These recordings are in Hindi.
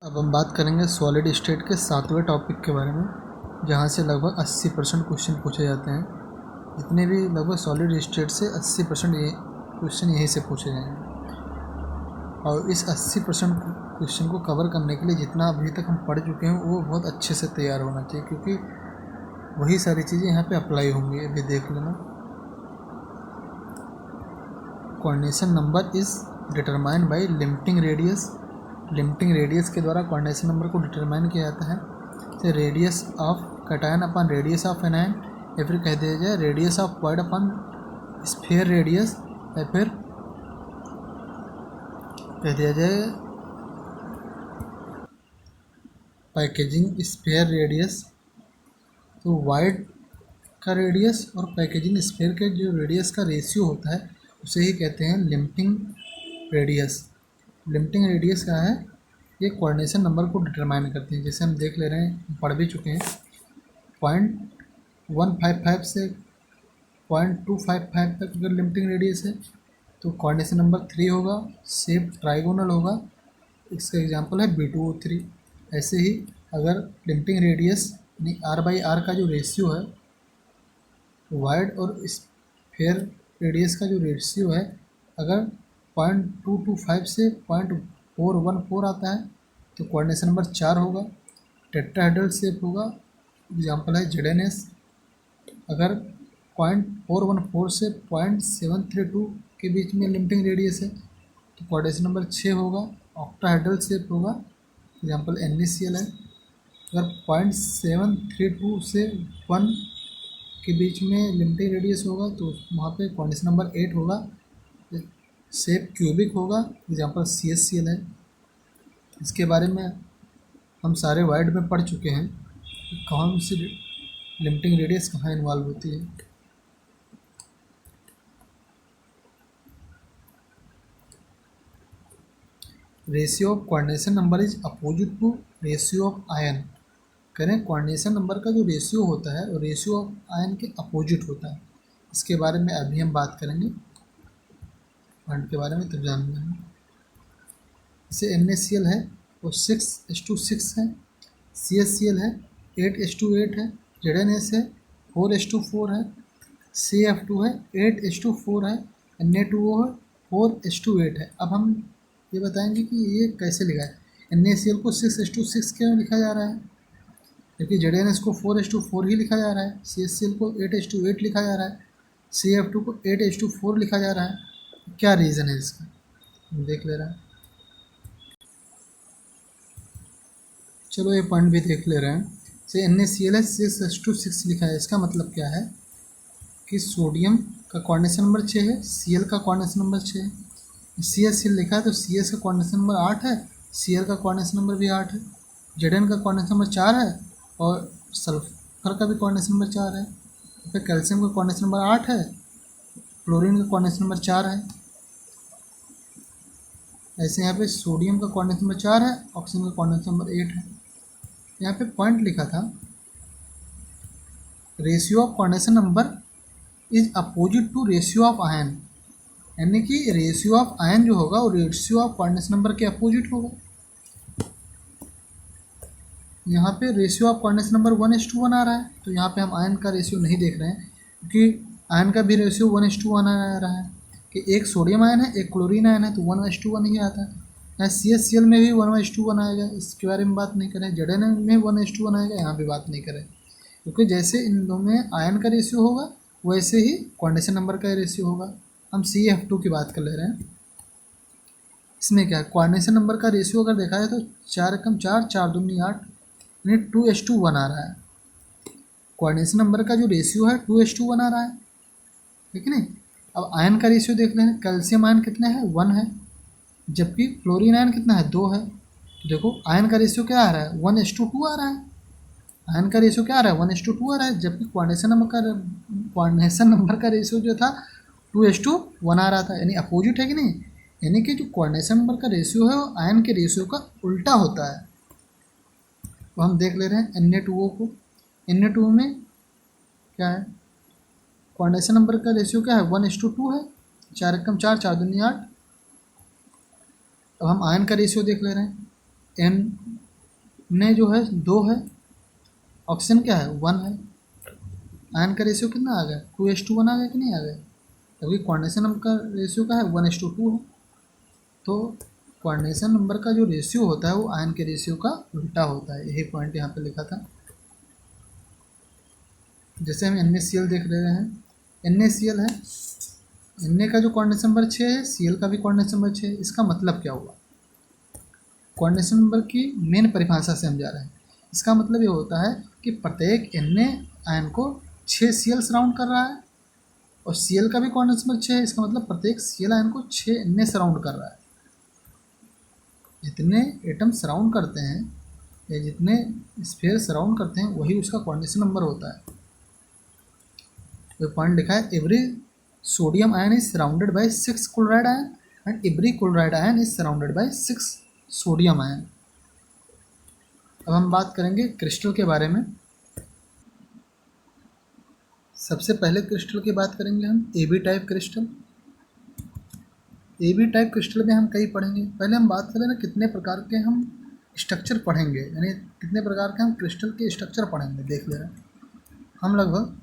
अब हम बात करेंगे सॉलिड स्टेट के 7वें टॉपिक के बारे में, जहाँ से लगभग 80% क्वेश्चन पूछे जाते हैं। जितने भी लगभग सॉलिड स्टेट से 80% ये क्वेश्चन यहीं से पूछे जाएंगे। और इस 80% क्वेश्चन को कवर करने के लिए जितना अभी तक हम पढ़ चुके हैं वो बहुत अच्छे से तैयार होना चाहिए, क्योंकि वही सारी चीज़ें यहाँ पे अप्लाई होंगी। अभी देख लेना। Coordination number is determined by limiting radius. Limiting radius के द्वारा कोऑर्डिनेशन नंबर को डिटरमाइन किया जाता है। जैसे radius of cation upon radius of anion, या फिर कह दिया जाए radius of quad upon sphere radius, या फिर कह दिया जाए पैकेजिंग स्फीयर रेडियस। तो वाइड का रेडियस और पैकेजिंग स्फीयर के जो रेडियस का रेशियो होता है उसे ही कहते हैं लिमिटिंग रेडियस। लिमिटिंग रेडियस क्या है? ये कोऑर्डिनेशन नंबर को डिटरमाइन करते हैं। जैसे हम देख ले रहे हैं, पढ़ भी चुके हैं। 0.155 से 0.255 तक अगर लिमिटिंग रेडियस है तो कोऑर्डिनेशन नंबर 3 होगा, शेप ट्राइगोनल होगा। इसका एग्जांपल है B2O3। ऐसे ही अगर लिमिटिंग रेडियस यानी R/R का जो रेशियो है, वाइड और स्फीयर रेडियस का जो रेशियो है, अगर 0.225 से 0.414 आता है तो कोऑर्डिनेशन नंबर 4 होगा। टेट्राहेड्रल शेप होगा, एग्जांपल है ZNS। अगर 0.414 से 0.732 के बीच में लिमिटिंग रेडियस है तो कोऑर्डिनेशन नंबर 6 होगा। ऑक्टाहेड्रल शेप होगा, एग्जांपल NaCl है। अगर 0.732 से 1 के बीच में लिमिटिंग रेडियस होगा तो वहाँ पे कोऑर्डिनेशन नंबर 8 होगा। शेप क्यूबिक होगा, एग्जांपल CSCl है। इसके बारे में हम सारे वाइड में पढ़ चुके हैं कि कौन सी लिमिटिंग रेडियस कहाँ इन्वॉल्व होती है। Ratio of coordination number is opposite to ratio of ion. करें कोऑर्डिनेशन नंबर का जो रेशियो होता है वो रेशियो ऑफ आयन के अपोजिट होता है। इसके बारे में अभी हम बात करेंगे, पॉइंट के बारे में तब जान लेंगे। जैसे NaCl है वो 6:6 है, CSCl है 8:8 है, ZNS है 4:4 है, CF2 है 8:4 है, Na2O है 4:8 है। अब हम ये बताएंगे कि ये कैसे लिखा है। NaCl को 6:6 क्यों लिखा जा रहा है, क्योंकि ZNS को 4:4 ही लिखा जा रहा है, CSCl को 8:8 लिखा जा रहा है, CF2 को 8:4 लिखा जा रहा है। क्या रीज़न है इसका, हम देख ले रहे हैं। चलो ये पॉइंट भी देख ले रहे हैं। से NaCl है 6:6 लिखा है। इसका मतलब क्या है कि सोडियम का कोऑर्डिनेशन नंबर 6 है, Cl का कोऑर्डिनेशन नंबर 6 है। CSCl लिखा है तो CS का कोऑर्डिनेशन नंबर 8 है, Cl का कोऑर्डिनेशन नंबर भी 8 है, Zn का कोऑर्डिनेशन नंबर 4 है और सल्फर का भी कोऑर्डिनेशन नंबर 4 है। फिर कैल्शियम का कोऑर्डिनेशन नंबर 8 है, क्लोरीन का कोऑर्डिनेशन नंबर 4 है। ऐसे यहाँ पे सोडियम का कोऑर्डिनेशन नंबर 4 है, ऑक्सीजन का कोऑर्डिनेशन नंबर 8 है। यहाँ पे पॉइंट लिखा था ratio of coordination number is opposite to ratio of ion, यानी कि रेशियो ऑफ आयन जो होगा वो रेशियो ऑफ कोऑर्डिनेशन नंबर के अपोजिट होगा। यहाँ पे रेशियो ऑफ कोऑर्डिनेशन नंबर 1:1 आ रहा है, तो यहाँ पे हम आयन का रेशियो नहीं देख रहे हैं, क्योंकि आयन का भी रेशियो 1:1 आ रहा है कि एक सोडियम आयन है एक क्लोरीन आयन है, तो 1:1 ही आता है। यहाँ CSCl में भी 1:1 आएगा, इसके बारे में बात नहीं करें। ZN में 1:1 आएगा, यहाँ भी बात नहीं करें, क्योंकि जैसे इन दोनों में आयन का रेशियो होगा वैसे ही कोऑर्डिनेशन नंबर का रेशियो होगा। हम CF2 की बात कर ले रहे हैं। इसमें क्या है, कोऑर्डिनेशन नंबर का रेशियो अगर देखा जाए तो 4×4 4 दूनी 8, यानी 2:1 आ रहा है। कोऑर्डिनेशन नंबर का जो रेशियो है 2:1 आ रहा है, ठीक है नहीं। अब आयन का रेशियो देख लें, कैल्शियम आयन कितना है 1 है, जबकि क्लोरीन आयन कितना है 2 है। तो देखो आयन का रेशियो क्या आ रहा है 1:2 आ रहा है। आयन का रेशियो क्या आ रहा है 1:2 आ रहा है, जबकि कोऑर्डिनेशन नंबर का रेशियो जो था 2:1 आ रहा था, यानी अपोजिट है कि नहीं। यानी कि जो कोऑर्डिनेशन नंबर का रेशियो है वो आयन के रेशियो का उल्टा होता है। तो हम देख ले रहे हैं Na2O को। Na2O में क्या है, कोऑर्डिनेशन नंबर का रेशियो क्या है 1:2 है, 4×4 4 दूनी 8। अब हम आयन का रेशियो देख ले रहे हैं ने जो है 2 है, ऑक्सीजन क्या है 1 है। आयन का रेशियो कितना आ गया 2:1 आ गया कि नहीं आ गया, क्योंकि कोऑर्डिनेशन नंबर का रेशियो का है 1:2 है। तो कोऑर्डिनेशन नंबर का जो रेशियो होता है वो आयन के रेशियो का उल्टा होता है, यही पॉइंट यहाँ पे लिखा था। जैसे हम NaCl देख रहे हैं, NaCl है, Na का जो कोऑर्डिनेशन नंबर 6 है, Cl का भी कोऑर्डिनेशन नंबर 6 है। इसका मतलब क्या हुआ, कोऑर्डिनेशन नंबर की मेन परिभाषा से हम जा रहे हैं। इसका मतलब ये होता है कि प्रत्येक Na आयन को 6 Cl सराउंड कर रहा है, और Cl का भी कोऑर्डिनेशन नंबर 6 है। इसका मतलब प्रत्येक Cl आयन को 6 Na सराउंड कर रहा है। जितने एटम सराउंड करते हैं या जितने स्फीयर सराउंड करते हैं वही उसका कोऑर्डिनेशन नंबर होता है। तो पॉइंट लिखा है every sodium ion is surrounded by 6 chloride ion and every chloride ion is surrounded by 6 sodium ion. अब हम बात करेंगे क्रिस्टल के बारे में। सबसे पहले क्रिस्टल की बात करेंगे हम AB type crystal. AB type crystal में हम कई पढ़ेंगे। पहले हम बात करें ना कितने प्रकार के हम स्ट्रक्चर पढ़ेंगे, यानी कितने प्रकार के हम क्रिस्टल के स्ट्रक्चर पढ़ेंगे देख ले रहे हैं। हम लगभग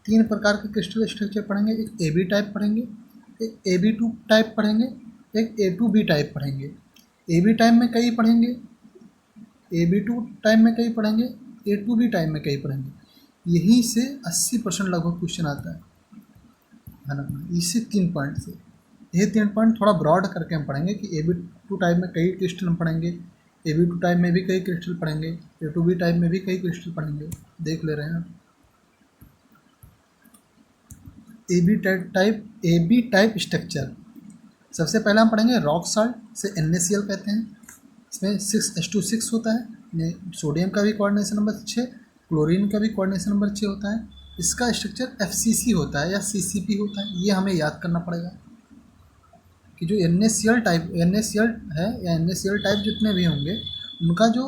3 प्रकार के क्रिस्टल स्ट्रक्चर पढ़ेंगे। एक AB टाइप पढ़ेंगे, एक AB2 टाइप पढ़ेंगे, एक A2B टाइप पढ़ेंगे। AB टाइप में कई पढ़ेंगे, AB2 टाइप में कई पढ़ेंगे, A2B टाइप में कई पढ़ेंगे। यहीं से 80% लगभग क्वेश्चन आता है ना। इसी 3 पॉइंट से, ये 3 पॉइंट थोड़ा ब्रॉड करके हम पढ़ेंगे कि AB2 टाइप में कई क्रिस्टल हम पढ़ेंगे, AB2 टाइप में भी कई क्रिस्टल पढ़ेंगे, A2B टाइप में भी कई क्रिस्टल पढ़ेंगे। देख ले रहे हैं AB टाइप स्ट्रक्चर। सबसे पहले हम पढ़ेंगे रॉक साल्ट से NaCl कहते हैं। इसमें 6:6 होता है। सोडियम का भी कोऑर्डिनेशन नंबर 6, क्लोरीन का भी कोऑर्डिनेशन नंबर 6 होता है। इसका स्ट्रक्चर FCC होता है या CCP होता है, ये हमें याद करना पड़ेगा कि जो NaCl है या NaCl टाइप जितने भी होंगे उनका जो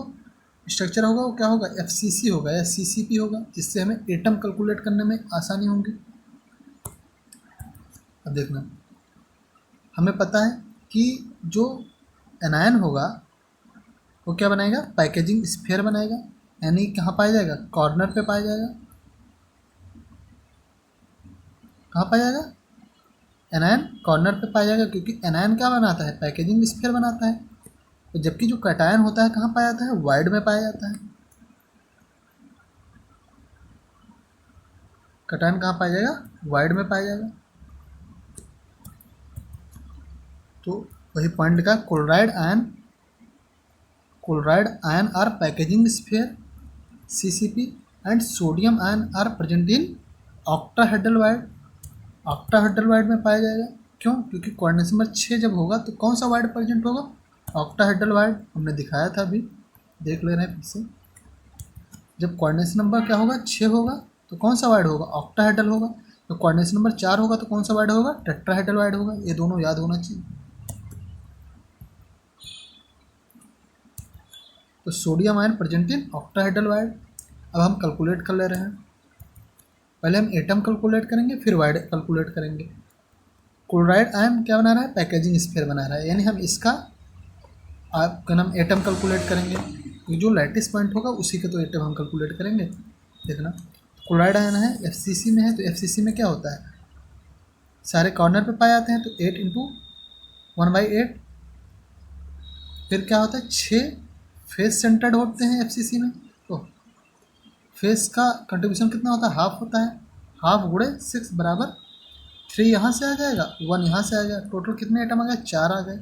स्ट्रक्चर होगा वो क्या होगा, FCC होगा या CCP होगा, जिससे हमें एटम कैलकुलेट करने में आसानी होगी। अब देखना, हमें पता है कि जो एनायन होगा वो क्या बनाएगा, पैकेजिंग स्फीयर बनाएगा, यानी कहाँ पाया जाएगा, कॉर्नर पे पाया जाएगा। कहाँ पाया जाएगा, एनायन कॉर्नर पे पाया जाएगा, क्योंकि एनायन क्या बनाता है, पैकेजिंग स्फीयर बनाता है। तो जबकि जो कैटायन होता है कहाँ पाया जाता है, वाइड में पाया जाता है। कैटायन कहाँ पाया जाएगा, वाइड में पाया जाएगा। तो वही पॉइंट लिखा, chloride ion are packaging sphere CCP and sodium ion are present in octahedral void. Octahedral void में पाया जाएगा। क्यों, क्योंकि कोऑर्डिनेशन नंबर 6 जब होगा तो कौन सा वाइड प्रेजेंट होगा, ऑक्टाहेड्रल वाइड। हमने दिखाया था अभी, देख ले रहे हैं फिर से। जब कोऑर्डिनेशन नंबर क्या होगा 6 होगा तो कौन सा वाइड होगा, ऑक्टाहेड्रल होगा। तो कोऑर्डिनेशन नंबर 4 होगा तो कौन सा वाइड होगा, टेट्राहेड्रल वाइड होगा। ये दोनों याद होना चाहिए। तो sodium ion present in octahedral wide. अब हम कैलकुलेट कर ले रहे हैं। पहले हम एटम कैलकुलेट करेंगे, फिर वाइड कैलकुलेट करेंगे। क्लोराइड आयन क्या बना रहा है, पैकेजिंग स्फीयर बना रहा है, यानी हम इसका आपका नाम एटम कैलकुलेट करेंगे। जो लैटिस पॉइंट होगा उसी के तो एटम हम कैलकुलेट करेंगे। देखना, क्लोराइड आयन है FCC में है, तो FCC में क्या होता है, सारे कॉर्नर पे पाए जाते हैं। तो 8 इंटू 1/8, फिर क्या होता है 6 फेस सेंटर्ड होते हैं FCC में। तो फेस का कंट्रीब्यूशन कितना होता है, हाफ होता है। हाफ गुणे 6 बराबर 3 यहाँ से आ जाएगा, 1 यहाँ से आ गया। टोटल कितने एटम आ गए, 4 आ गए।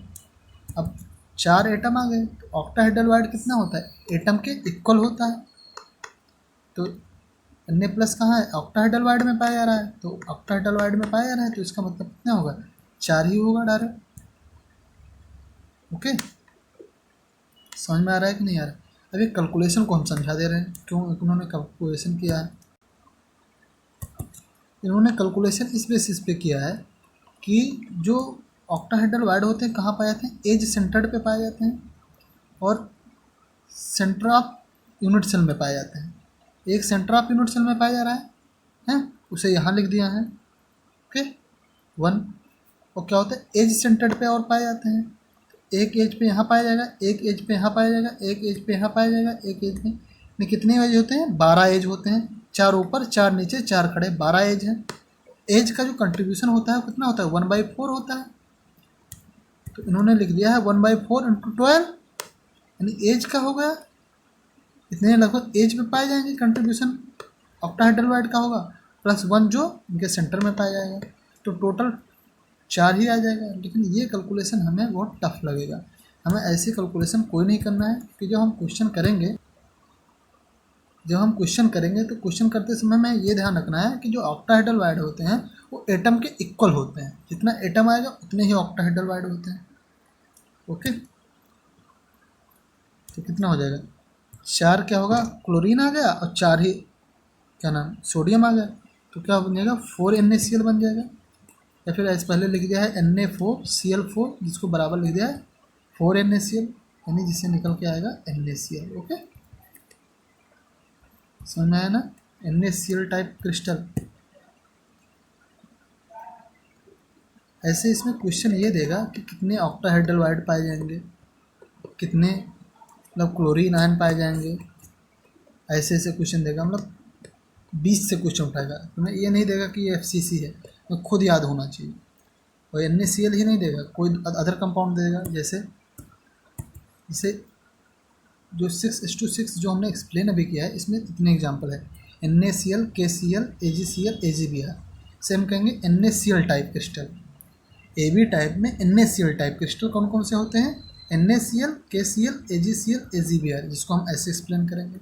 अब 4 एटम आ गए तो ऑक्टाहेड्रल वाइड कितना होता है, एटम के इक्वल होता है। तो Na+ कहाँ है, ऑक्टाहेड्रल वाइड में पाया जा रहा है। तो ऑक्टाहेड्रल वाइड में पाया जा रहा है तो इसका मतलब कितना होगा, 4 ही होगा डायरेक्ट। ओके, समझ में आ रहा है कि नहीं आ रहा है। अभी कैलकुलेशन को हम समझा दे रहे हैं, क्यों उन्होंने कैलकुलेशन किया है। इन्होंने कैलकुलेशन इस बेसिस पे किया है कि जो ऑक्टाहेड्रल वाइड होते हैं कहाँ पाए जाते हैं, एज सेंटर्ड पे पाए जाते हैं और सेंटर ऑफ यूनिट सेल में पाए जाते हैं। एक सेंटर ऑफ यूनिट सेल में पाया जा रहा है, उसे यहाँ लिख दिया है। ओके, 1। और क्या होता है, एज सेंटर्ड पे और पाए जाते हैं। एक एज पे यहाँ पाया जाएगा, एक एज पे यहाँ पाया जाएगा, एक एज पे यहाँ पाया जाएगा, एक एज में कितने एज होते हैं? 12 एज होते हैं। 4 ऊपर 4 नीचे 4 खड़े, 12 एज है। एज का जो कंट्रीब्यूशन होता है कितना होता है? 1/4 होता है। तो इन्होंने लिख दिया है 1/4 इंटू 12, यानी एज का हो गया इतने लगभग एज में पाए जाएंगे कंट्रीब्यूशन ऑक्टाहेड्रल का होगा, प्लस 1 जो इनके सेंटर में पाया जाएगा, तो टोटल 4 ही आ जाएगा। लेकिन ये कैलकुलेशन हमें बहुत टफ लगेगा, हमें ऐसी कैलकुलेशन कोई नहीं करना है कि जब हम क्वेश्चन करेंगे तो क्वेश्चन करते समय में ये ध्यान रखना है कि जो ऑक्टाहेड्रल वाइड होते हैं वो एटम के इक्वल होते हैं, जितना एटम आएगा उतने ही ऑक्टाहेड्रल वाइड होते हैं। ओके, तो कितना हो जाएगा? 4 क्या होगा? क्लोरीन आ गया, और 4 ही क्या नाम सोडियम आ गया, तो क्या बन जाएगा? 4NaCl बन जाएगा। या फिर ऐसे पहले लिख दिया है Na4Cl4, जिसको बराबर लिख दिया है 4NaCl, यानी जिससे निकल के आएगा NaCl। ओके, समझ में आया ना? NaCl type crystal. ऐसे इसमें क्वेश्चन ये देगा कि कितने ऑक्टाहेड्रल वाइड पाए जाएंगे, कितने मतलब क्लोरीन आयन पाए जाएंगे, ऐसे ऐसे क्वेश्चन देगा। मतलब 20 से क्वेश्चन उठाएगा, तुम्हें ये नहीं देगा कि ये FCC है, तो खुद याद होना चाहिए। और NaCl ही नहीं देगा, कोई अदर कंपाउंड देगा, जैसे जो 6:6 जो हमने एक्सप्लेन अभी किया है, इसमें इतने एग्जांपल है NaCl, KCl, AgCl, AgBr। से हम कहेंगे NaCl type crystal. AB type में NaCl टाइप क्रिस्टल कौन कौन से होते हैं? NaCl, KCl, AgCl, AgBr, जिसको हम ऐसे एक्सप्लेन करेंगे।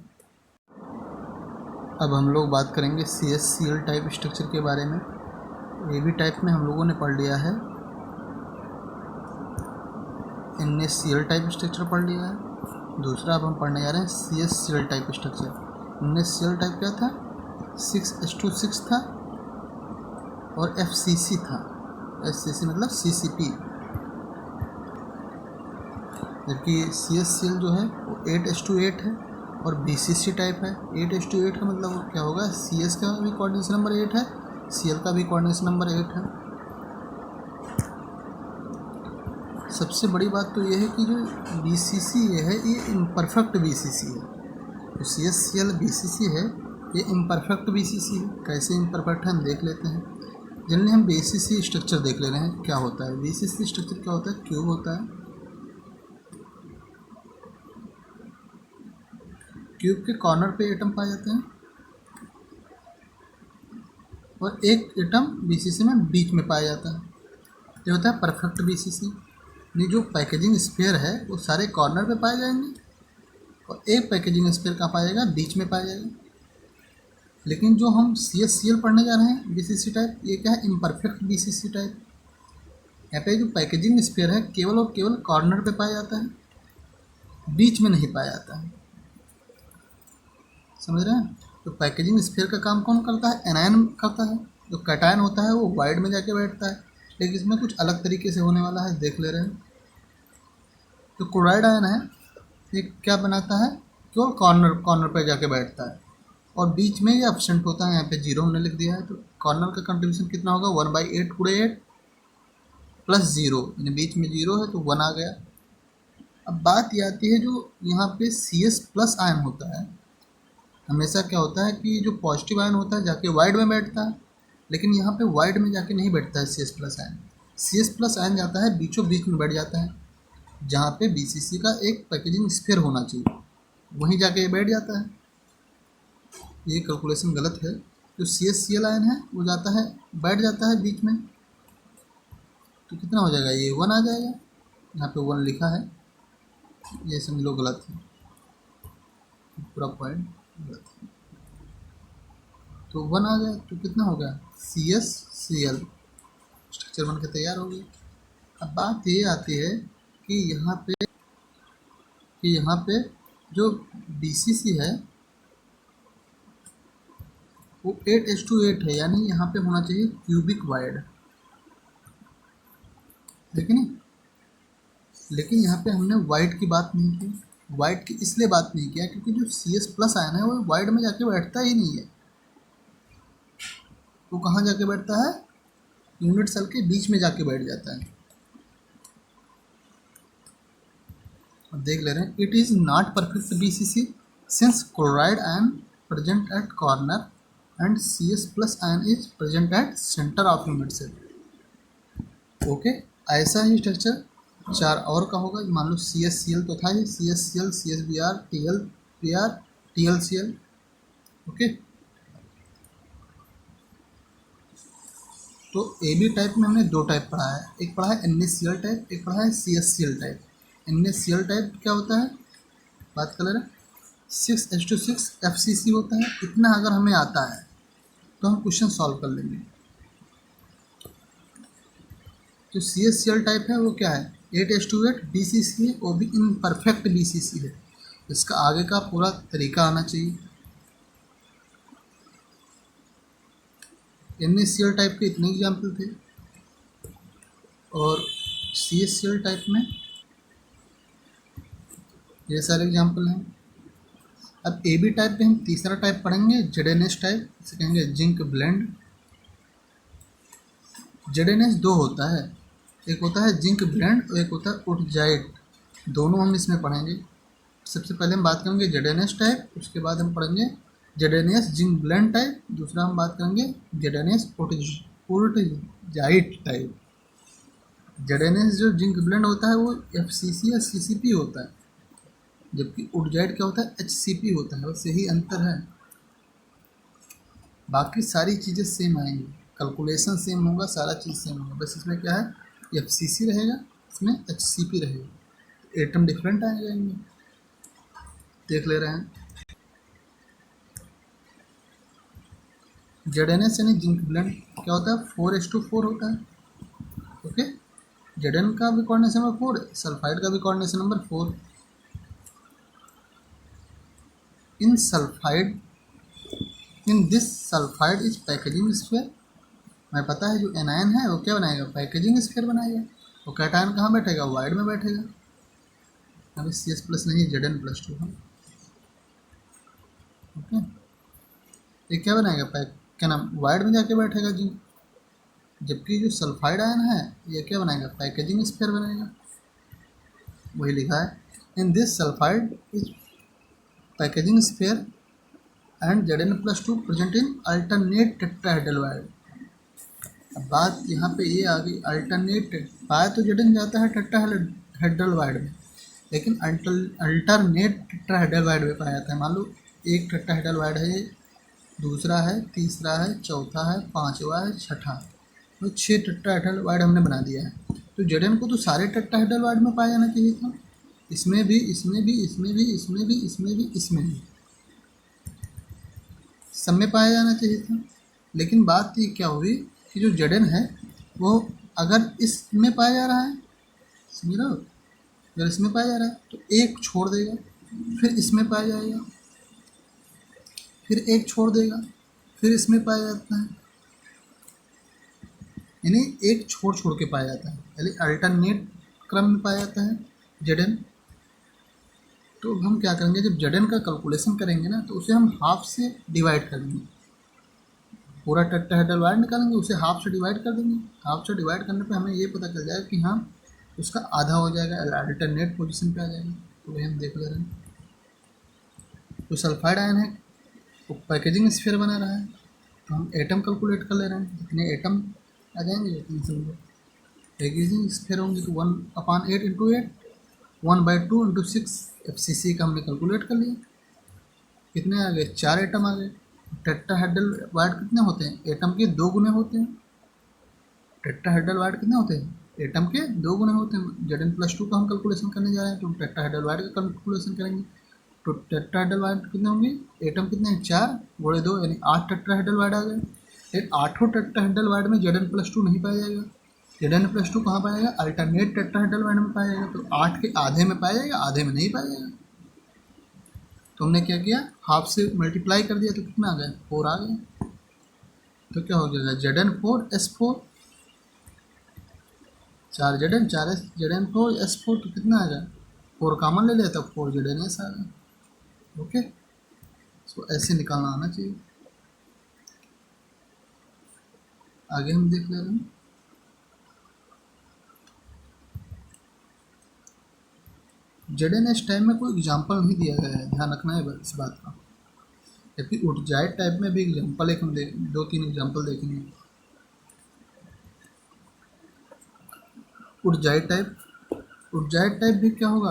अब हम लोग बात करेंगे CsCl टाइप स्ट्रक्चर के बारे में। AB टाइप में हम लोगों ने पढ़ लिया है, NaCl टाइप स्ट्रक्चर पढ़ लिया है। दूसरा अब हम पढ़ने जा रहे हैं CsCl type structure. NaCl type क्या था? 6:6 था, और FCC था। FCC मतलब CCP, जबकि CsCl जो है वो 8:8 है, और BCC टाइप है। 8:8 का मतलब क्या होगा? CS का भी कोऑर्डिनेशन नंबर 8 है, Cl का भी कोऑर्डिनेशन नंबर 8 है। सबसे बड़ी बात तो ये है कि जो BCC ये है, ये इम्परफेक्ट BCC है। जो CsCl BCC है, ये इम्परफेक्ट BCC है। कैसे इम्परफेक्ट है हम देख लेते हैं। जनरली हम BCC स्ट्रक्चर देख ले रहे हैं क्या होता है। BCC स्ट्रक्चर क्या होता है? क्यूब होता है, क्यूब के कॉर्नर पे एटम पाए जाते हैं, और एक एटम BCC में बीच में पाया जाता है। ये होता है परफेक्ट BCC। यानी जो पैकेजिंग स्फीयर है वो सारे कॉर्नर पे पाए जाएंगे, और एक पैकेजिंग स्फीयर कहाँ पाया जाएगा? बीच में पाया जाएगा। लेकिन जो हम CsCl पढ़ने जा रहे हैं BCC टाइप, ये क्या है? Imperfect BCC type. यहाँ पे जो पैकेजिंग स्फीयर है केवल और केवल कॉर्नर पे पाया जाता है, बीच में नहीं पाया जाता है। समझ रहे हैं? तो पैकेजिंग स्फीयर का काम कौन करता है? एनायन करता है। जो कैटायन होता है वो वाइड में जाके बैठता है, लेकिन इसमें कुछ अलग तरीके से होने वाला है, देख ले रहे हैं। जो क्लोराइड आयन है ये क्या बनाता है? केवल कॉर्नर पर जाके बैठता है, और बीच में ये एब्सेंट होता है। यहाँ पे 0 हमने लिख दिया है, तो कॉर्नर का कंट्रीब्यूशन कितना होगा? 1/8 पूरे 8 प्लस 0, यानी बीच में 0 है तो 1 आ गया। अब बात ये आती है, जो यहाँ पे CS+ आयन होता है, हमेशा क्या होता है कि जो पॉजिटिव आयन होता है जाके वाइड में बैठता है, लेकिन यहाँ पे वाइड में जाके नहीं बैठता है CS+ आयन। CS+ आयन जाता है बीचों बीच में बैठ जाता है, जहाँ पे BCC का एक पैकेजिंग स्फीयर होना चाहिए, वहीं जाके बैठ जाता है। ये कैलकुलेशन गलत है। जो CsCl आयन है वो जाता है, बैठ जाता है बीच में, तो कितना हो जाएगा? ये 1 आ जाएगा। यहाँ पे 1 लिखा है, ये समझ लो गलत है, पूरा पॉइंट गलत है। तो 1 आ गया, तो कितना हो गया? CsCl स्ट्रक्चर बन के तैयार हो गया। अब बात ये आती है कि यहाँ पे जो BCC है वो 8:8 है, यानी यहाँ पे होना चाहिए क्यूबिक वाइड, लेकिन यहाँ पे हमने वाइड की बात नहीं की। वाइड की इसलिए बात नहीं किया क्योंकि जो CS+ आयन है वो वाइड में जाके बैठता ही नहीं है। वो कहाँ जाके बैठता है? यूनिट सेल के बीच में जाके बैठ जाता है। अब देख ले रहे हैं, it is not perfect BCC since chloride ion present at corner and CS plus ion is present at centre of unit cell. Okay, ऐसा ही स्ट्रक्चर चार और का होगा। मान लो CSCl तो था ही, CSCl CSBr TlBr TlCl। Okay, तो AB टाइप में हमने दो टाइप पढ़ा है, एक पढ़ा है NaCl टाइप, एक पढ़ा है CSCl टाइप। NaCl टाइप क्या होता है, बात कर रहे हैं, 6H2 6 FCC होता है। इतना अगर हमें आता है तो हम क्वेश्चन सॉल्व कर लेंगे। जो CSCl टाइप है वो क्या है, 8H2 8 BCC है, वो भी इनपरफेक्ट BCC है। इसका आगे का पूरा तरीका आना चाहिए। NaCl टाइप के इतने एग्जाम्पल थे और CSCl टाइप में ये सारे एग्जाम्पल हैं। अब AB टाइप में हम तीसरा टाइप पढ़ेंगे, ZNS टाइप, इसे कहेंगे जिंक ब्लेंड। ZNS दो होता है, एक होता है जिंक ब्लेंड और एक होता है उटजाइट। दोनों हम इसमें पढ़ेंगे। सबसे पहले हम बात करेंगे ZNS टाइप, उसके बाद हम पढ़ेंगे ZNS जिंक ब्लेंड टाइप, दूसरा हम बात करेंगे ZNS उटजाइट टाइप। ZNS जो जिंक ब्लेंड होता है वो FCC या CCP होता है, जबकि उटजाइट क्या होता है, HCP होता है। बस यही अंतर है, बाकी सारी चीज़ें सेम आएंगी, कैलकुलेशन सेम होगा, सारा चीज़ सेम होगा। बस इसमें क्या है, FCC रहेगा, इसमें HCP रहेगा, एटम डिफरेंट आएगा इनमें। देख ले रहे हैं, ZNS यानी जिंक ब्लेंड क्या होता है, 4H2 4 होता है। ओके, Zn का भी कोऑर्डिनेशन नंबर 4, सल्फाइड का भी coordination number 4। In sulphide in this sulphide is packaging sphere. हमें पता है जो एनायन है वो क्या बनाएगा, पैकेजिंग स्फीयर बनाएगा। वो कैटायन कहाँ बैठेगा, वाइड में बैठेगा। अभी CS प्लस नहीं, Zn+2 है। ओके, ये क्या बनाएगा, पैक क्या नाम, वाइड में जाके बैठेगा जी। जबकि जो सल्फाइड आयन है ये क्या बनाएगा, पैकेजिंग स्फीयर बनाएगा। वही लिखा है, in this sulphide is packaging sphere and Zn+2 present in alternate tetrahedral void. अब बात यहाँ पे ये आ गई, अल्टरनेट पाया तो Zn जाता है टेट्राहेड्रल वाइड में, लेकिन अल्टरनेट टेट्राहेड्रल वाइड में पाया जाता है। मान लो एक टेट्राहेड्रल वाइड है, ये दूसरा है, तीसरा है, चौथा है, पांचवा है, छठा है, तो 6 टेट्राहेड्रल वाइड हमने बना दिया है। तो Zn को तो सारे टेट्राहेड्रल वाइड में पाया जाना चाहिए था, इसमें भी, इसमें भी, इसमें भी, इसमें भी, इसमें भी, इसमें भी, सब में पाया जाना चाहिए था। लेकिन बात ये क्या हुई कि जो Zn है वो अगर इसमें पाया जा रहा है, समझ रहे हो, अगर इसमें पाया जा रहा है तो एक छोड़ देगा, फिर इसमें पाया जाएगा, फिर एक छोड़ देगा, फिर इसमें पाया जाता है, यानी एक छोड़ छोड़ के पाया जाता है, यानी अल्टरनेट क्रम में पाया जाता है Zn। तो अब हम क्या करेंगे, जब Zn का कैलकुलेशन करेंगे ना तो उसे हम हाफ से डिवाइड कर देंगे। पूरा टेट्राहेड्रल वाइड निकालेंगे, उसे हाफ से डिवाइड कर देंगे। हाफ से डिवाइड करने पे हमें ये पता चल जाएगा कि हाँ उसका आधा हो जाएगा, अल्टरनेट पोजीशन पे आ जाएगा। तो वही हम देख ले रहे हैं, तो सल्फाइड आयन है वो पैकेजिंग स्फीयर बना रहा है, तो हम एटम कैलकुलेट कर ले रहे हैं, जितने एटम आ जाएंगे उतनी समझो पैकेजिंग स्फीयर होंगे। तो 1/8 इंटू 8, 1/2 इंटू 6 FCC का हमने कैलकुलेट कर लिया। कितने आ गए, 4 एटम आ गए। टेट्राहेड्रल वाइड कितने होते हैं, एटम के 2 गुने होते हैं। टेट्राहेड्रल वाइड कितने होते हैं, एटम के 2 गुने होते हैं। Zn+2 का हम कैलकुलेशन करने जा रहे हैं तो टेट्राहेड्रल वाइड का कैलकुलेशन करेंगे। तो टेट्राहेड्रल वाइड कितने होंगे, एटम कितने हैं, 4 गुणे 2 यानी 8 टेट्राहेड्रल वाइड आ गए। लेकिन 8 टेट्राहेड्रल वाइड में Zn+2 नहीं पाया जाएगा। Zn+2 कहाँ पाया जाएगा, अल्टरनेट टेट्राहेड्रल वाइड में पाया जाएगा। तो 8 के आधे में पाया जाएगा, आधे में नहीं पाया जाएगा। तो हमने क्या किया, हाफ से मल्टीप्लाई कर दिया तो कितना आ गया, 4 आ गया। तो क्या हो जाएगा, Zn4S4, 4 Zn 4 S, Zn4S4 तो कितना आ गया, 4 कॉमन ले लिया तो 4 ZnS आ गया। ओके, इसको ऐसे निकालना आना चाहिए। आगे हम देख ले रहे हैं, जेडएनएस टाइप में कोई एग्जाम्पल नहीं दिया गया है, ध्यान रखना है इस बात का। जबकि उटजाइड टाइप में भी एग्जाम्पल एक हम 2-3 एग्जाम्पल देखेंगे। उटजाइड टाइप भी क्या होगा,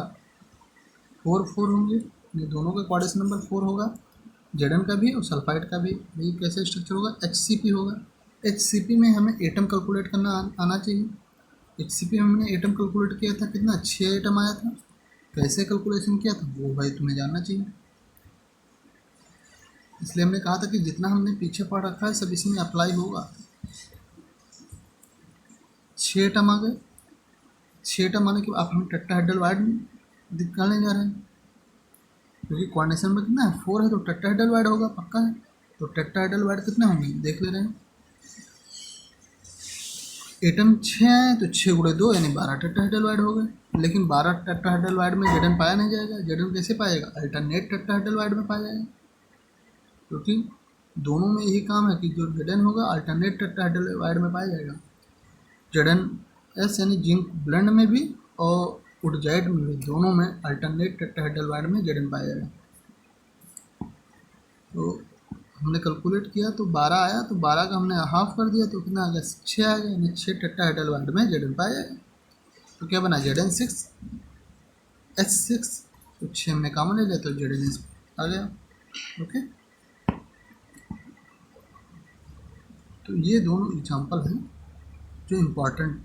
4 होंगे, ये दोनों का कोऑर्डिनेशन नंबर 4 होगा, जेडन का भी और सल्फाइड का भी। ये कैसे स्ट्रक्चर होगा, HCP होगा। HCP में हमें एटम कैलकुलेट करना आना चाहिए। HCP में हमने एटम कैलकुलेट किया था, कितना 6 एटम आया था। कैसे कैलकुलेशन किया था वो भाई तुम्हें जानना चाहिए। इसलिए हमने कहा था कि जितना हमने पीछे पढ़ रखा है सब इसमें अप्लाई होगा। 6 एटम आ गए। 6 एटम आने के बाद हम टेट्राहेड्रल वाइड निकालने जा रहे हैं, क्योंकि कोऑर्डिनेशन में कितना है 4 है, तो टेट्राहेड्रल वाइड होगा पक्का है। तो टेट्राहेड्रल वाइड कितने होंगे देख ले रहे हैं। एटम 6 आए तो 6 गुणे 2 यानी 12 टेट्राहेड्रल वाइड हो गए। लेकिन 12 टेट्राहेड्रल वाइड में जेडन पाया नहीं जाएगा। जेडन कैसे पाएगा, अल्टरनेट टेट्राहेड्रल वाइड में पाया जाएगा, क्योंकि दोनों में यही काम है कि जो जेडन होगा अल्टरनेट टेट्राहेड्रल वाइड में पाया जाएगा। जेडन एस यानी जिंक ब्लेंड में भी और उटजाइड में भी, दोनों में अल्टरनेट टेट्राहेड्रल वाइड में जेडन पाया जाएगा। तो हमने कैलकुलेट किया तो 12 आया, तो 12 का हमने हाफ कर दिया तो कितना आ गया, 6 आ गया, यानी 6 टेट्राहेड्रल वाइड में जेडन पाया जाएगा। तो क्या बना, जेडन 6 H6, तो 6 में कॉमन ले लिया तो जेडन आ गया। ओके, तो ये दोनों एग्जाम्पल हैं जो इम्पोर्टेंट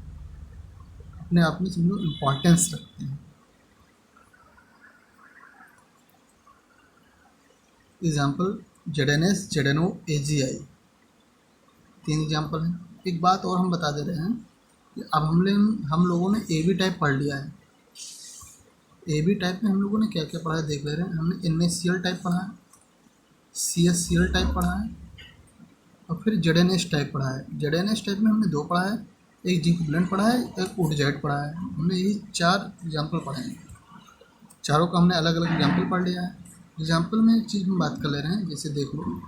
अपने आप में समझो इम्पोर्टेंस रखते हैं। एग्जाम्पल जेडएनएस, जेडएनओ, AGI, 3 एग्जाम्पल हैं। एक बात और हम बता दे रहे हैं कि अब हम लोगों ने AB टाइप पढ़ लिया है। AB टाइप में हम लोगों ने क्या क्या पढ़ा है देख ले रहे हैं। हमने NaCl टाइप पढ़ा है, CaCl टाइप पढ़ा है और फिर ZnS टाइप पढ़ा है। ZnS टाइप में हमने 2 पढ़ा है, एक जिंक ब्लेंड पढ़ा है, एक उटजाइड पढ़ा है। हमने यही 4 एग्जाम्पल पढ़े हैं। चारों का हमने अलग अलग एग्जाम्पल पढ़ लिया है। एग्जाम्पल में एक चीज़ हम बात कर ले रहे हैं, जैसे देख लो,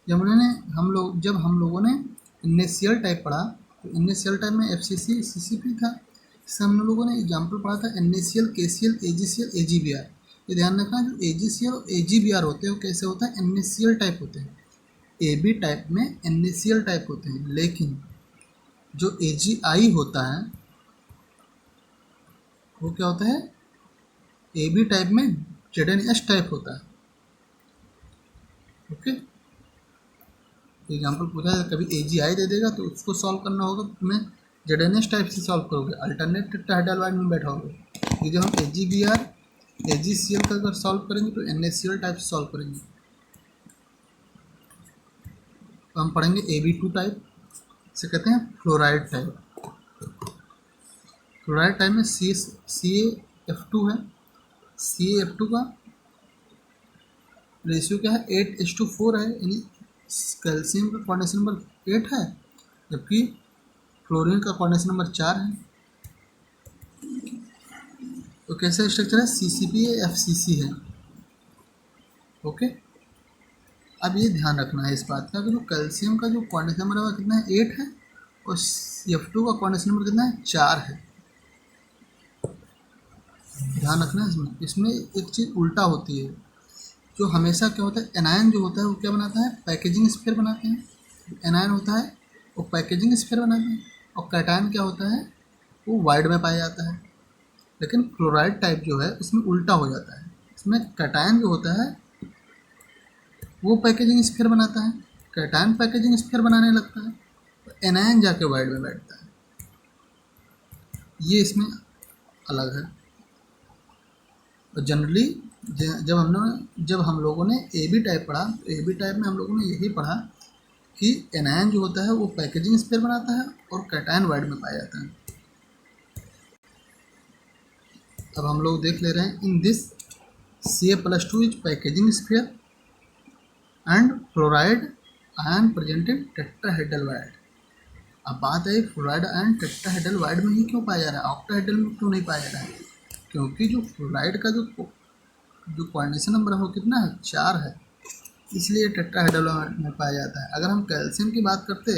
जब हम लोगों ने NaCl टाइप पढ़ा तो NaCl टाइप में FCC CCP था। इससे हम लोगों ने एग्जाम्पल पढ़ा था NaCl, KCl, AgCl, AgBr। ये ध्यान रखना, जो AgCl और AgBr होते हैं वो कैसे होता है, NaCl टाइप होते हैं। AB टाइप में NaCl टाइप होते हैं, लेकिन जो AgI होता है वो क्या होता है, AB टाइप में ZnS टाइप होता है। ओके, एग्जाम्पल पूछा है, कभी AgI दे देगा तो उसको सॉल्व करना होगा, तुम्हें ZnS टाइप से सॉल्व करोगे, अल्टरनेट टेट्राहेड्रल वाइड में बैठाओगे। ये जो हम AgBr, AgCl का अगर सॉल्व करेंगे तो NaCl टाइप से सॉल्व करेंगे। तो हम पढ़ेंगे AB2 टाइप, इसे कहते हैं फ्लोराइड टाइप। फ्लोराइड टाइप में CaF2 है। CaF2 का रेशियो क्या है, 8:4 है, यानी कैल्शियम का कोऑर्डिनेशन नंबर 8 है, जबकि क्लोरीन का कोऑर्डिनेशन नंबर 4 है। तो कैसा स्ट्रक्चर है, CCP है, FCC है। ओके, अब ये ध्यान रखना है इस बात का कि जो कैल्शियम का जो कोऑर्डिनेशन नंबर है कितना है, 8 है, और F2 का कोऑर्डिनेशन नंबर कितना है, 4 है। ध्यान रखना है इसमें एक चीज़ उल्टा होती है। जो हमेशा क्या होता है, एनायन जो होता है वो क्या बनाता है, पैकेजिंग स्फीयर बनाते हैं। एनायन होता है वो पैकेजिंग स्फीयर बनाते हैं, और कैटायन क्या होता है वो वाइड में पाया जाता है। लेकिन क्लोराइड टाइप जो है इसमें उल्टा हो जाता है। इसमें कैटायन जो होता है वो पैकेजिंग स्फीयर बनाता है, कैटायन पैकेजिंग स्फीयर बनाने लगता है, तो एनायन जाके वाइड में बैठता है। ये इसमें अलग है। और जनरली जब हम लोगों ने AB टाइप पढ़ा तो AB टाइप में हम लोगों ने यही पढ़ा कि एनायन जो होता है वो पैकेजिंग स्फीयर बनाता है और कैटायन वाइड में पाया जाता है। अब हम लोग देख ले रहे हैं, in this Ca+2 is packaging sphere and fluoride ion presented tetrahedral void. अब बात है फ्लोराइड आयन टेट्राहेड्रल वाइड में ही क्यों पाया जा रहा है, ऑक्टाहेड्रल में क्यों नहीं पाया जा रहा है? क्योंकि जो फ्लोराइड का जो कोऑर्डिनेशन नंबर है वो कितना है, 4 है। इसलिए टेट्राहेड्रल में पाया जाता है। अगर हम कैल्शियम की बात करते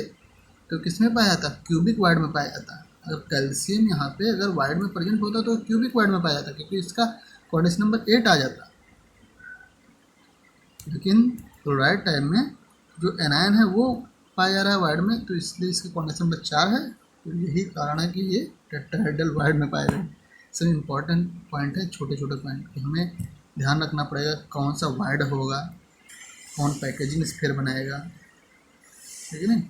तो किस में पाया जाता है? क्यूबिक वाइड में पाया जाता है। अगर कैल्शियम यहाँ पे अगर वाइड में प्रेजेंट होता तो क्यूबिक वाइड में पाया जाता, क्योंकि इसका कोऑर्डिनेशन नंबर 8 आ जाता। लेकिन क्लोराइड टाइप में जो एनायन है वो पाया जा रहा है वाइड में, तो इसलिए इसका कोऑर्डिनेशन नंबर 4 है। तो यही कारण है कि ये टेट्राहेड्रल वाइड में पाया जाए। सब इम्पॉर्टेंट पॉइंट है, छोटे छोटे पॉइंट कि हमें ध्यान रखना पड़ेगा कौन सा वाइड होगा, कौन पैकेजिंग स्फीयर बनाएगा, ठीक है नहीं।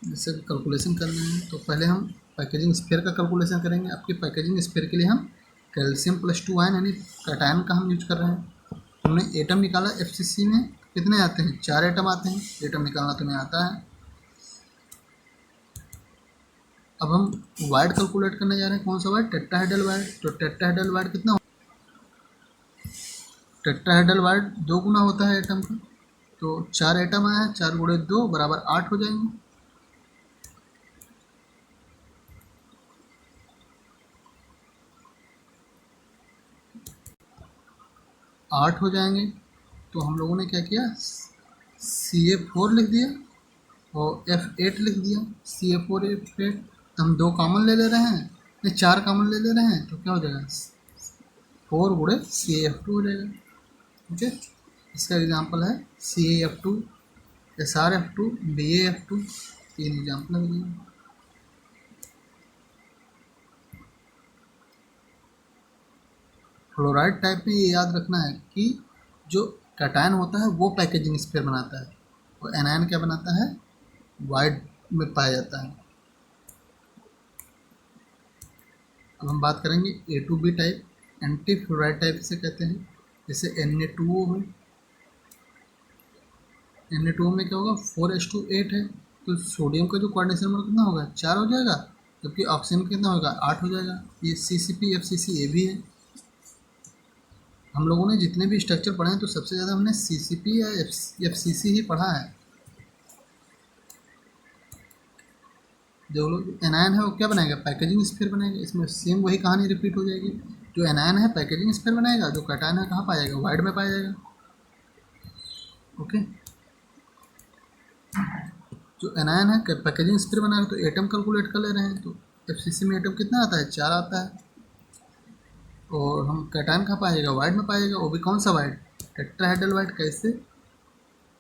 जैसे कैलकुलेशन करना है तो पहले हम पैकेजिंग स्फीयर का कैलकुलेशन करेंगे। आपके पैकेजिंग स्फीयर के लिए हम कैल्शियम +2 आयन यानी कैटायन का हम यूज कर रहे हैं। हमने एटम निकाला, FCC में कितने आते हैं? 4 एटम आते हैं। एटम निकालना तुम्हें आता है। अब हम वाइड कैलकुलेट करने जा रहे हैं। कौन सा वाइड? Tetrahedral void. तो टेट्राहेड्रल वाइड कितना? टेट्राहेड्रल वाइड 2 गुना होता है एटम का। तो 4 एटम आया है, 4 गुणे 2 बराबर 8 हो जाएंगे। 8 हो जाएंगे। तो हम लोगों ने क्या किया? CA4 लिख दिया और F8 लिख दिया। CA4 F8 तो हम 2 कॉमन ले ले रहे हैं, नहीं 4 कॉमन ले ले रहे हैं, तो क्या हो जाएगा? 4 गुणे CaF2 हो जाएगा। ठीक है, इसका एग्जाम्पल है CaF2, SrF2, BaF2, 3 एग्जाम्पल है। फ्लोराइड टाइप में ये याद रखना है कि जो कैटायन होता है वो पैकेजिंग स्फीयर बनाता है और एनायन क्या बनाता है? वाइड में पाया जाता है। अब हम बात करेंगे A2B type, anti fluoride type से कहते हैं। जैसे Na2O है, Na2O में क्या होगा? 4H2 8 है, तो सोडियम का जो कोऑर्डिनेशन नंबर कितना होगा? 4 हो जाएगा, जबकि ऑक्सीजन कितना होगा? 8 हो जाएगा। ये CCP FCC ये भी है। हम लोगों ने जितने भी स्ट्रक्चर पढ़े हैं तो सबसे ज़्यादा हमने CCP या FCC ही पढ़ा है। जो लोग एनायन है वो क्या बनाएगा? पैकेजिंग स्फीयर बनाएगा। इसमें सेम वही कहानी रिपीट हो जाएगी। जो एनायन है पैकेजिंग स्फीयर बनाएगा, जो कैटायन है कहाँ पाया जाएगा? वाइड में पाया जाएगा। ओके, जो एनायन है पैकेजिंग स्फीयर बनाएगा, तो एटम कैलकुलेट कर ले रहे हैं। तो FCC में एटम कितना आता है? 4 आता है। और हम कैटायन कहाँ पाएगा? वाइड में पाएगा। वो भी कौन सा वाइड? Tetrahedral void. कैसे?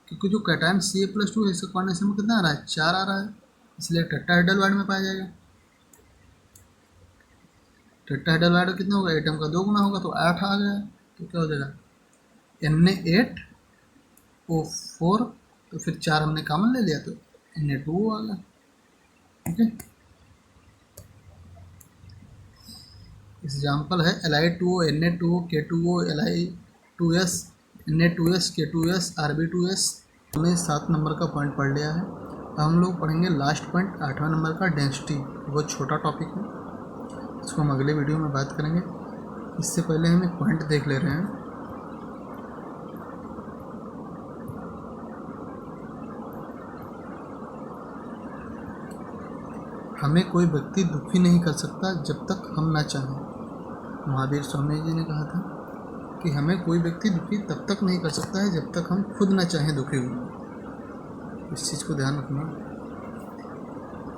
क्योंकि जो कैटायन Ca+2 है इसका कोऑर्डिनेशन में कितना आ रहा है? 4 आ रहा है, इसलिए टेट्राहेड्रल वाइड में पाया जाएगा। टेट्राहेड्रल वाइड कितना होगा? एटम का 2 गुना होगा, तो 8 आ गया। तो क्या हो जाएगा? Na8O4, तो फिर 4 हमने कॉमन ले लिया तो Na2O आ गया। ठीक है, एग्जाम्पल है Li2O, Na2O, K2O, Li2S, Na2S, K2S, Rb2S। हमने 7 नंबर का पॉइंट पढ़ लिया है। अब हम लोग पढ़ेंगे लास्ट पॉइंट 8वां नंबर का, डेंसिटी। बहुत छोटा टॉपिक है, इसको हम अगले वीडियो में बात करेंगे। इससे पहले हम एक पॉइंट देख ले रहे हैं। हमें कोई व्यक्ति दुखी नहीं कर सकता जब तक हम ना चाहें। महावीर स्वामी जी ने कहा था कि हमें कोई व्यक्ति दुखी तब तक नहीं कर सकता है जब तक हम खुद ना चाहें दुखी होना। इस चीज़ को ध्यान रखना।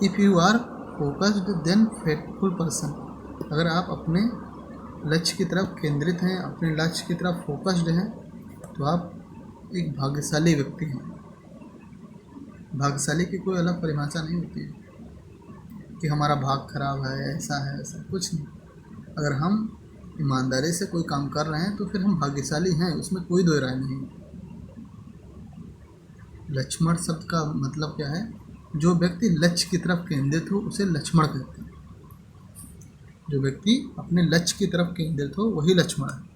If you are focused then faithful person. अगर आप अपने लक्ष्य की तरफ केंद्रित हैं, अपने लक्ष्य की तरफ फोकस्ड हैं, तो आप एक भाग्यशाली व्यक्ति हैं। भाग्यशाली की कोई अलग परिभाषा नहीं होती है कि हमारा भाग खराब है, ऐसा है, ऐसा कुछ नहीं। अगर हम ईमानदारी से कोई काम कर रहे हैं तो फिर हम भाग्यशाली हैं, उसमें कोई दो राय नहीं। लक्ष्मण शब्द का मतलब क्या है? जो व्यक्ति लक्ष्य की तरफ केंद्रित हो उसे लक्ष्मण कहते हैं। जो व्यक्ति अपने लक्ष्य की तरफ केंद्रित हो वही लक्ष्मण है।